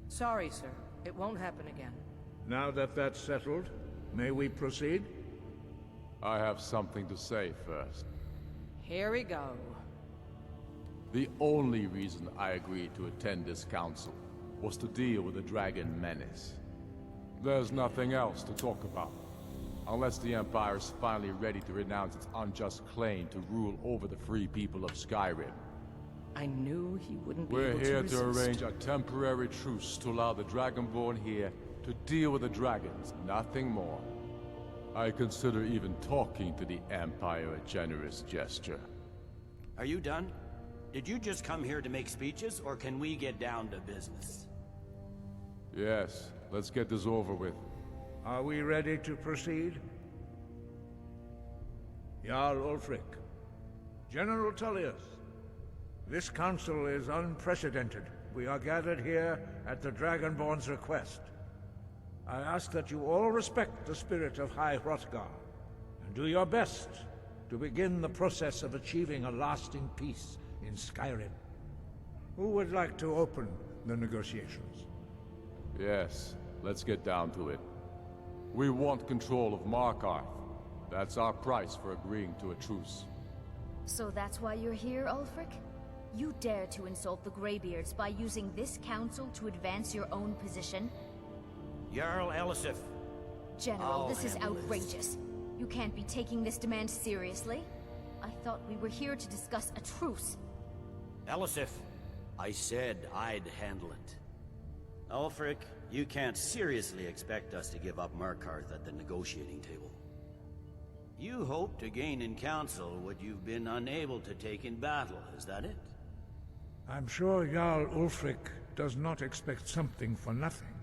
[SPEAKER 15] Sorry, sir. It won't happen again.
[SPEAKER 20] Now that that's settled, may we proceed?
[SPEAKER 23] I have something to say first.
[SPEAKER 15] Here we go.
[SPEAKER 23] The only reason I agreed to attend this council was to deal with the dragon menace. There's nothing else to talk about. Unless the Empire is finally ready to renounce its unjust claim to rule over the free people of Skyrim.
[SPEAKER 15] I knew he wouldn't be
[SPEAKER 23] We're
[SPEAKER 15] able
[SPEAKER 23] here
[SPEAKER 15] to
[SPEAKER 23] to
[SPEAKER 15] resist.
[SPEAKER 23] arrange a temporary truce to allow the Dragonborn here to deal with the dragons, nothing more. I consider even talking to the Empire a generous gesture.
[SPEAKER 16] Are you done? Did you just come here to make speeches, or can we get down to business?
[SPEAKER 23] Yes, let's get this over with.
[SPEAKER 5] Are we ready to proceed? Jarl Ulfric, General Tullius, this council is unprecedented. We are gathered here at the Dragonborn's request. I ask that you all respect the spirit of High Hrothgar, and do your best to begin the process of achieving a lasting peace in Skyrim. Who would like to open the negotiations?
[SPEAKER 23] Yes, let's get down to it. We want control of Markarth. That's our price for agreeing to a truce.
[SPEAKER 7] So that's why you're here, Ulfric? You dare to insult the Greybeards by using this council to advance your own position?
[SPEAKER 16] Jarl Elisif.
[SPEAKER 7] General, this is
[SPEAKER 16] handle this.
[SPEAKER 7] outrageous. You can't be taking this demand seriously. I thought we were here to discuss a truce.
[SPEAKER 16] Elisif, I said I'd handle it. Ulfric, you can't seriously expect us to give up Markarth at the negotiating table. You hope to gain in council what you've been unable to take in battle, is that it?
[SPEAKER 5] I'm sure Jarl Ulfric does not expect something for nothing.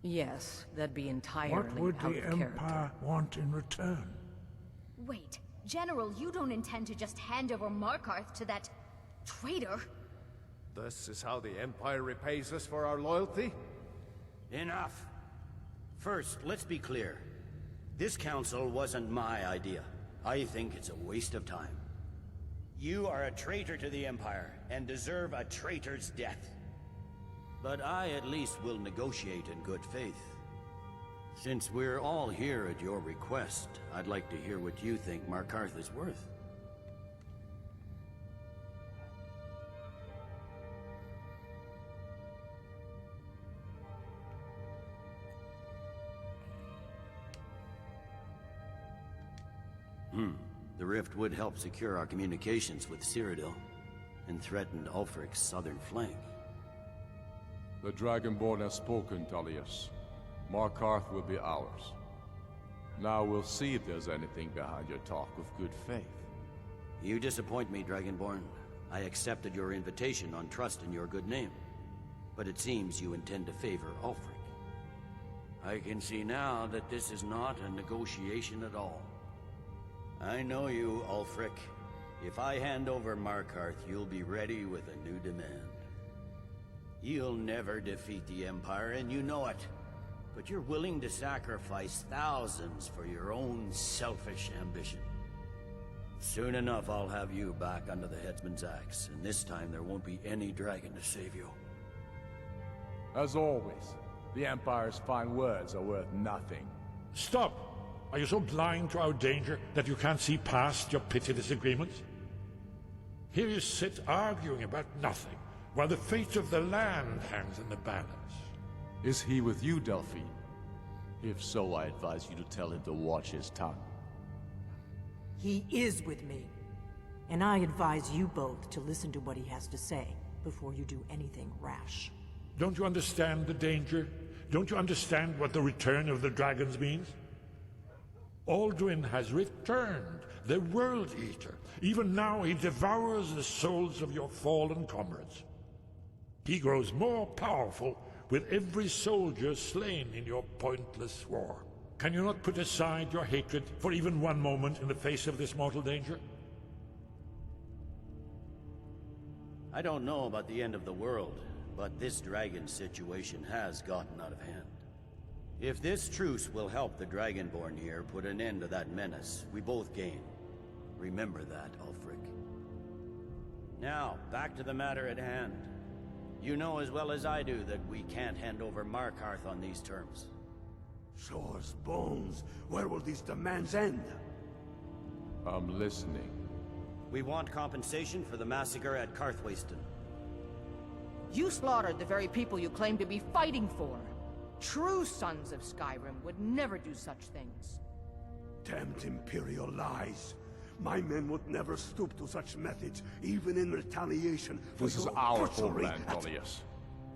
[SPEAKER 15] Yes, that'd be entirely
[SPEAKER 5] What would
[SPEAKER 15] out
[SPEAKER 5] the
[SPEAKER 15] of character.
[SPEAKER 5] Empire want in return?
[SPEAKER 7] Wait, General, you don't intend to just hand over Markarth to that traitor?
[SPEAKER 3] This is how the Empire repays us for our loyalty?
[SPEAKER 16] Enough. First, let's be clear. This council wasn't my idea. I think it's a waste of time. You are a traitor to the Empire, and deserve a traitor's death. But I at least will negotiate in good faith. Since we're all here at your request, I'd like to hear what you think Markarth is worth. The rift would help secure our communications with Cyrodiil, and threatened Ulfric's southern flank.
[SPEAKER 23] The Dragonborn has spoken, Tullius. Markarth will be ours. Now we'll see if there's anything behind your talk of good faith.
[SPEAKER 16] You disappoint me, Dragonborn. I accepted your invitation on trust in your good name. But it seems you intend to favor Ulfric. I can see now that this is not a negotiation at all. I know you, Ulfric. If I hand over Markarth, you'll be ready with a new demand. You'll never defeat the Empire, and you know it. But you're willing to sacrifice thousands for your own selfish ambition. Soon enough, I'll have you back under the headsman's axe, and this time there won't be any dragon to save you.
[SPEAKER 23] As always, the Empire's fine words are worth nothing.
[SPEAKER 22] Stop! Are you so blind to our danger that you can't see past your petty disagreements? Here you sit arguing about nothing, while the fate of the land hangs in the balance.
[SPEAKER 23] Is he with you, Delphine? If so, I advise you to tell him to watch his tongue.
[SPEAKER 9] He is with me. And I advise you both to listen to what he has to say before you do anything rash.
[SPEAKER 22] Don't you understand the danger? Don't you understand what the return of the dragons means? Alduin has returned, the World Eater. Even now he devours the souls of your fallen comrades. He grows more powerful with every soldier slain in your pointless war. Can you not put aside your hatred for even one moment in the face of this mortal danger?
[SPEAKER 16] I don't know about the end of the world, but this dragon situation has gotten out of hand. If this truce will help the Dragonborn here put an end to that menace, we both gain. Remember that, Ulfric. Now, back to the matter at hand. You know as well as I do that we can't hand over Markarth on these terms.
[SPEAKER 8] Swords, bones, where will these demands end?
[SPEAKER 23] I'm listening.
[SPEAKER 16] We want compensation for the massacre at Karthwasten.
[SPEAKER 15] You slaughtered the very people you claim to be fighting for. True sons of Skyrim would never do such things.
[SPEAKER 8] Damned Imperial lies. My men would never stoop to such methods, even in retaliation for
[SPEAKER 23] This is
[SPEAKER 8] your
[SPEAKER 23] our
[SPEAKER 8] butchery
[SPEAKER 23] homeland,
[SPEAKER 8] at-
[SPEAKER 23] Tullius.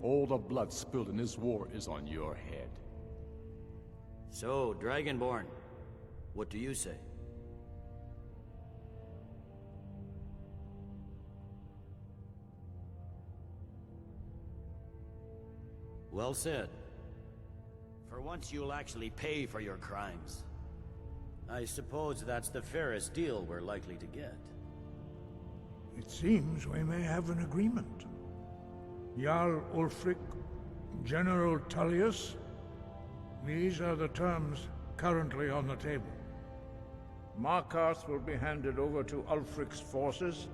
[SPEAKER 23] All the blood spilled in this war is on your head.
[SPEAKER 16] So, Dragonborn, what do you say? Well said. For once you'll actually pay for your crimes. I suppose that's the fairest deal we're likely to get.
[SPEAKER 5] It seems we may have an agreement. Jarl Ulfric, General Tullius, these are the terms currently on the table. Markarth will be handed over to Ulfric's forces,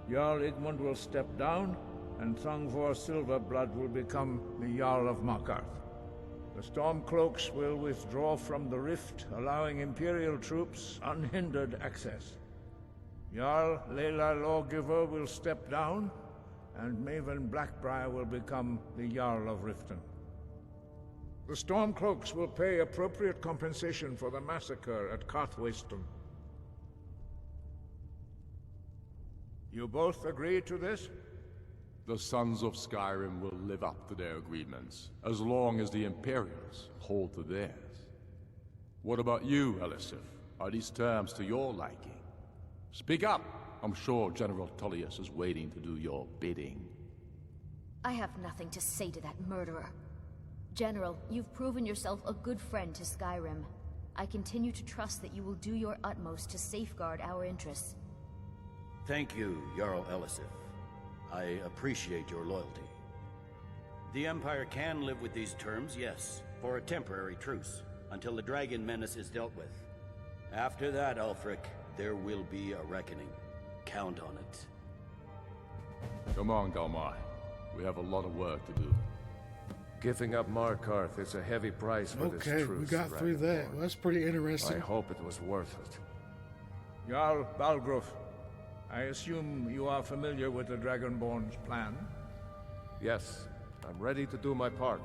[SPEAKER 5] Jarl Igmund will step down, and Thungvor Silverblood will become the Jarl of Markarth. The Stormcloaks will withdraw from the rift, allowing Imperial troops unhindered access. Jarl Leila Lawgiver will step down, and Maven Blackbriar will become the Jarl of Riften. The Stormcloaks will pay appropriate compensation for the massacre at Carthwayston. You both agree to this?
[SPEAKER 23] The Sons of Skyrim will live up to their agreements, as long as the Imperials hold to theirs. What about you, Elisif? Are these terms to your liking? Speak up! I'm sure General Tullius is waiting to do your bidding.
[SPEAKER 7] I have nothing to say to that murderer. General, you've proven yourself a good friend to Skyrim. I continue to trust that you will do your utmost to safeguard our interests.
[SPEAKER 16] Thank you, Jarl Elisif. I appreciate your loyalty. The Empire can live with these terms, yes, for a temporary truce, until the dragon menace is dealt with. After that, Ulfric, there will be a reckoning. Count on it.
[SPEAKER 23] Come on, Galmar. We have a lot of work to do.
[SPEAKER 3] Giving up Markarth is a heavy price for this truce.
[SPEAKER 1] Okay, we got through that. Well, that's pretty interesting.
[SPEAKER 3] I hope it was worth it.
[SPEAKER 5] Jarl Balgruf, I assume you are familiar with the Dragonborn's plan?
[SPEAKER 3] Yes, I'm ready to do my part.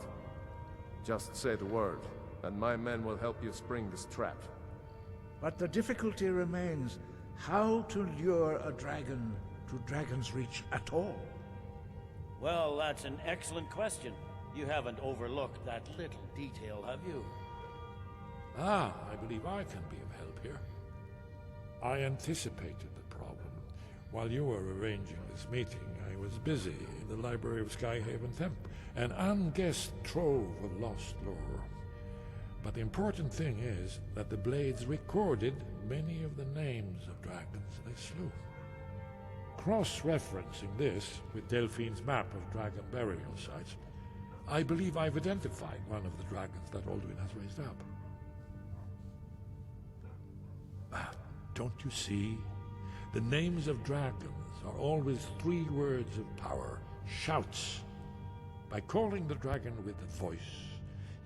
[SPEAKER 3] Just say the word, and my men will help you spring this trap.
[SPEAKER 5] But the difficulty remains how to lure a dragon to Dragon's Reach at all.
[SPEAKER 16] Well, that's an excellent question. You haven't overlooked that little detail, have you?
[SPEAKER 22] Ah, I believe I can be of help here. I anticipated the problem. While you were arranging this meeting, I was busy in the library of Skyhaven Temp, an unguessed trove of lost lore. But the important thing is that the Blades recorded many of the names of dragons they slew. Cross-referencing this with Delphine's map of dragon burial sites, I believe I've identified one of the dragons that Alduin has raised up. Don't you see? The names of dragons are always 3 words of power, shouts. By calling the dragon with a voice,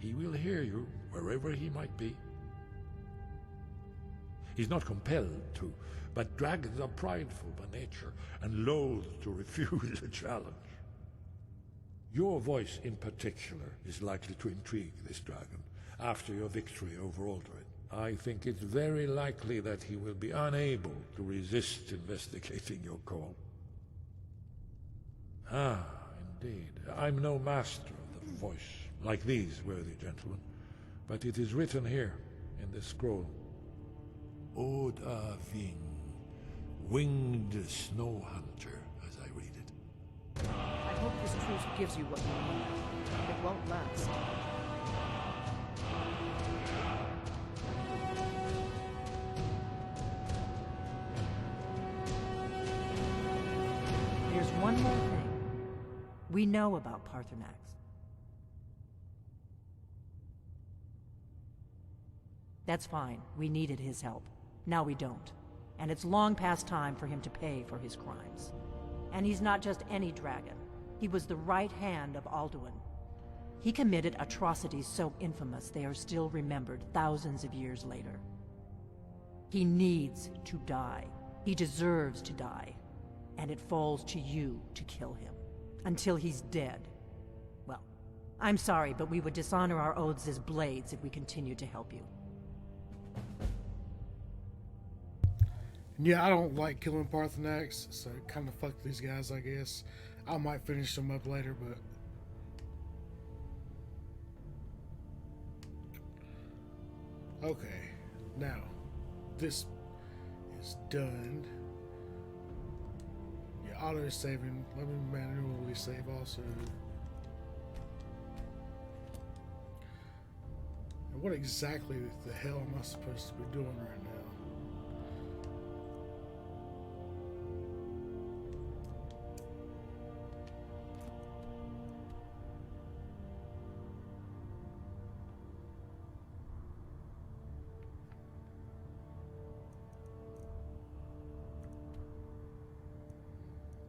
[SPEAKER 22] he will hear you wherever he might be. He's not compelled to, but dragons are prideful by nature and loath to refuse a challenge. Your voice in particular is likely to intrigue this dragon after your victory over Alduin. I think it's very likely that he will be unable to resist investigating your call. Ah, indeed. I'm no master of the voice, like these worthy gentlemen, but it is written here in this scroll. Oda Ving, winged snow hunter, as I read it.
[SPEAKER 15] I hope this truce gives you what you want. It won't last.
[SPEAKER 9] There's one more thing. We know about Parthenax. That's fine. We needed his help. Now we don't. And it's long past time for him to pay for his crimes. And he's not just any dragon. He was the right hand of Alduin. He committed atrocities so infamous they are still remembered thousands of years later. He needs to die. He deserves to die. And it falls to you to kill him. Until he's dead. Well, I'm sorry, but we would dishonor our oaths as blades if we continued to help you.
[SPEAKER 1] Yeah, I don't like killing Parthenax, so kind of fuck these guys, I guess. I might finish them up later, but... Okay, now, this is done. Yeah, auto-saving. Let me manually save also. And what exactly the hell am I supposed to be doing right now?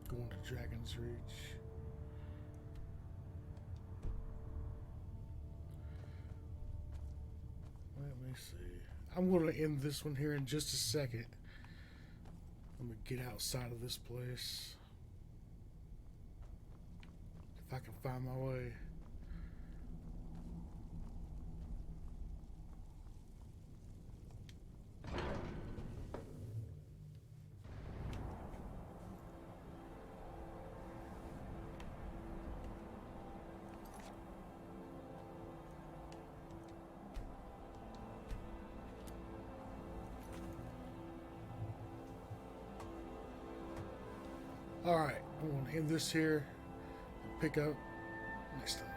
[SPEAKER 1] Going to Dragon's Reach. Let me see. I'm going to end this one here in just a second. Let me get outside of this place. If I can find my way. Alright, I'm going to end this here and pick up next time.